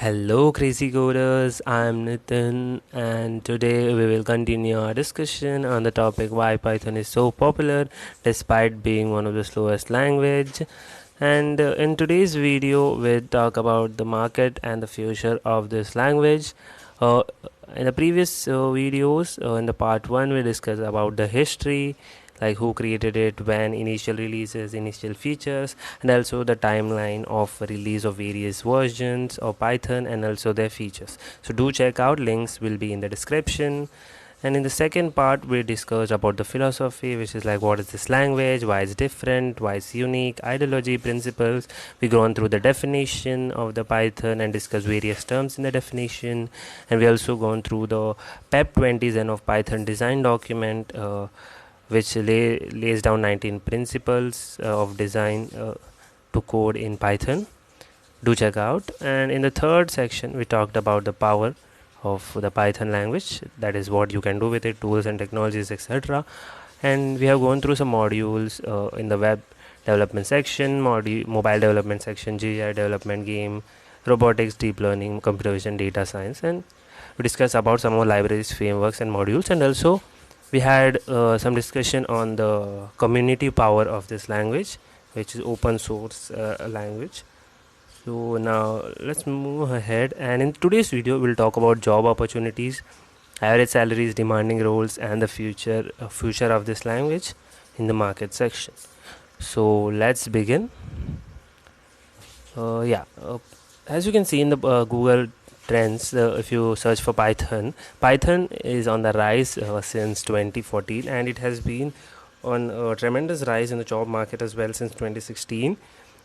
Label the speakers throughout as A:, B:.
A: Hello, crazy coders. I'm Nitin, and today we will continue our discussion on the topic why Python is so popular despite being one of the slowest language. And in today's video, we'll talk about the market and the future of this language. Uh, in the previous videos, in the part one, we discussed about the history, like who created it, when, initial releases, initial features, and also the timeline of release of various versions of Python and also their features. So do check out, links will be in the description. And in the second part we discussed about the philosophy, which is like what is this language, why it's different, why it's unique, ideology, principles. We gone through the definition of the Python and discussed various terms in the definition, and we also gone through the PEP 20 Zen of Python design document, which lays down 19 principles of design to code in Python. Do check out. And in the third section we talked about the power of the Python language, that is what you can do with it, tools and technologies, etc. And we have gone through some modules in the web development section, mobile development section, GI development, game, robotics, deep learning, computer vision, data science, and we discussed about some more libraries, frameworks and modules. And also we had some discussion on the community power of this language, which is open source language. So now let's move ahead, and in today's video we'll talk about job opportunities, average salaries, demanding roles, and the future of this language in the market section. So let's begin. As you can see in the Google Trends, if you search for Python is on the rise since 2014, and it has been on a tremendous rise in the job market as well since 2016.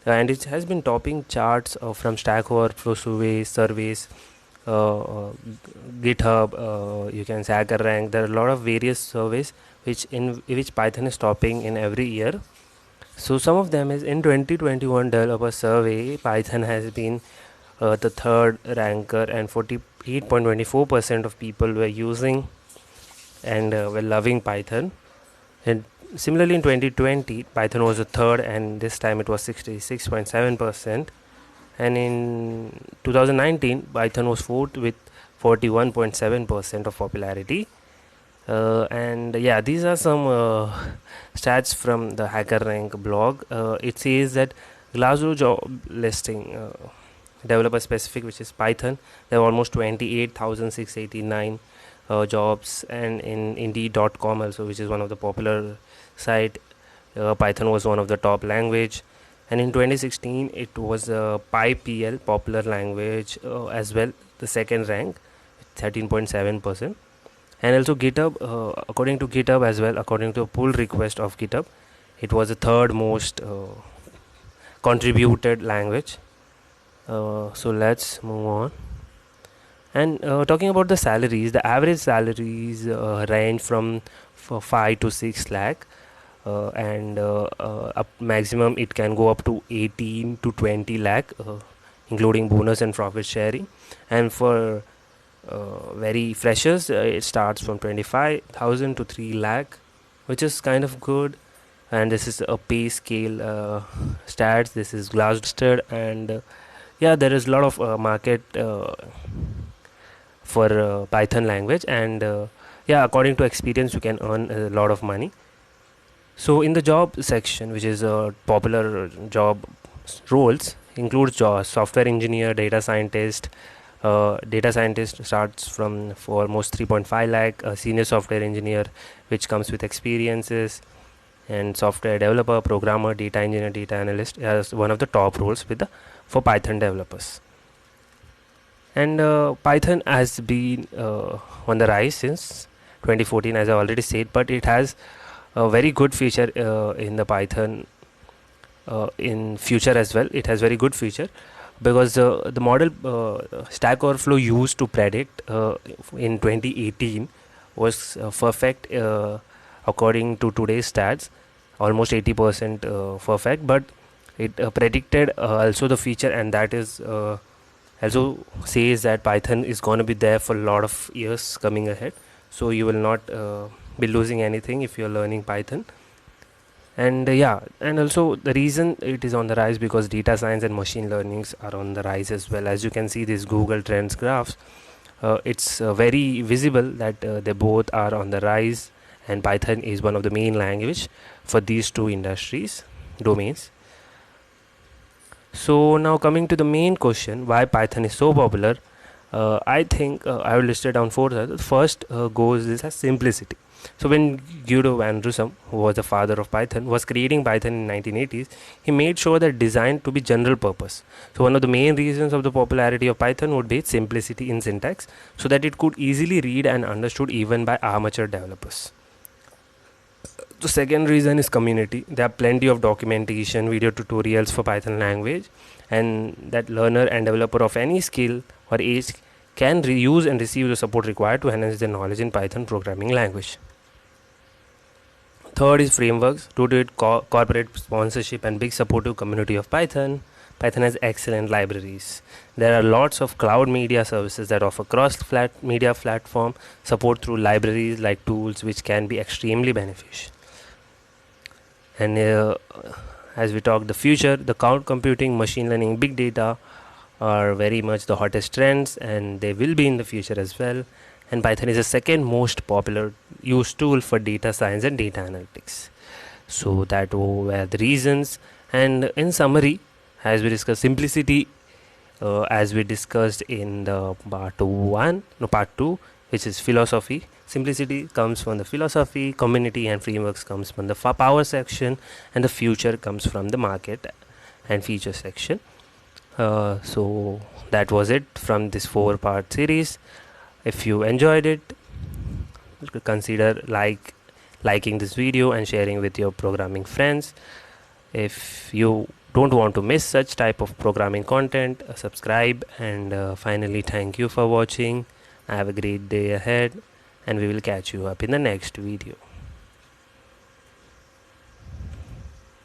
A: And it has been topping charts from Stack Overflow surveys, GitHub, you can say HackerRank. There are a lot of various surveys which Python is topping in every year. So some of them is in 2021 developer survey, Python has been the third ranker, and 48.24% of people were using and were loving Python. And similarly in 2020 Python was the third, and this time it was 66.7%. And in 2019 Python was fourth with 41.7% of popularity. And yeah, these are some stats from the HackerRank blog. It says that Glassdoor job listing, developer specific, which is Python, there are almost 28,689 jobs. And in Indeed.com also, which is one of the popular site, Python was one of the top language. And in 2016 it was PyPL popular language as well, the second rank, 13.7%. And also GitHub, according to GitHub as well, according to a pull request of GitHub, it was the third most contributed language. So let's move on. And talking about the salaries, the average salaries range from 5 to 6 lakh, and up maximum it can go up to 18 to 20 lakh, including bonus and profit sharing. And for very freshers, it starts from 25,000 to 3 lakh, which is kind of good. And this is a pay scale stats. This is Glassdoor, and yeah, there is a lot of market for Python language, and yeah, according to experience you can earn a lot of money. So in the job section, which is popular job roles, includes software engineer, data scientist. Data scientist starts from for almost 3.5 lakh, senior software engineer, which comes with experiences, and software developer, programmer, data engineer, data analyst as one of the top roles for Python developers. And Python has been on the rise since 2014, as I already said, but it has a very good feature in the Python in future as well. It has very good feature because the model Stack Overflow used to predict in 2018 was perfect according to today's stats, almost 80% perfect. But it predicted also the feature, and that is also says that Python is going to be there for a lot of years coming ahead. So you will not be losing anything if you're learning Python. And yeah, and also the reason it is on the rise because data science and machine learnings are on the rise as well. As you can see this Google Trends graphs, it's very visible that they both are on the rise, and Python is one of the main language for these two industries domains. So now coming to the main question, why Python is so popular. I think I will list it down four. First goes is as simplicity. So when Guido van Rossum, who was the father of Python, was creating Python in 1980s, he made sure that designed to be general purpose. So one of the main reasons of the popularity of Python would be its simplicity in syntax, so that it could easily read and understood even by amateur developers. The second reason is community. There are plenty of documentation, video tutorials for Python language, and that learner and developer of any skill or age can use and receive the support required to enhance their knowledge in Python programming language. Third is frameworks. Due to its corporate sponsorship and big supportive community of Python, Python has excellent libraries. There are lots of cloud media services that offer media platform support through libraries like tools, which can be extremely beneficial. And as we talk the future, the cloud computing, machine learning, big data are very much the hottest trends, and they will be in the future as well. And Python is the second most popular used tool for data science and data analytics. So that were the reasons. And in summary, as we discussed simplicity, as we discussed in the part 2, which is philosophy. Simplicity comes from the philosophy, community and frameworks comes from the power section, and the future comes from the market and feature section. So that was it from this 4-part series. If you enjoyed it, consider liking this video and sharing with your programming friends. If you don't want to miss such type of programming content, subscribe. And finally, thank you for watching. Have a great day ahead, and we will catch you up in the next video.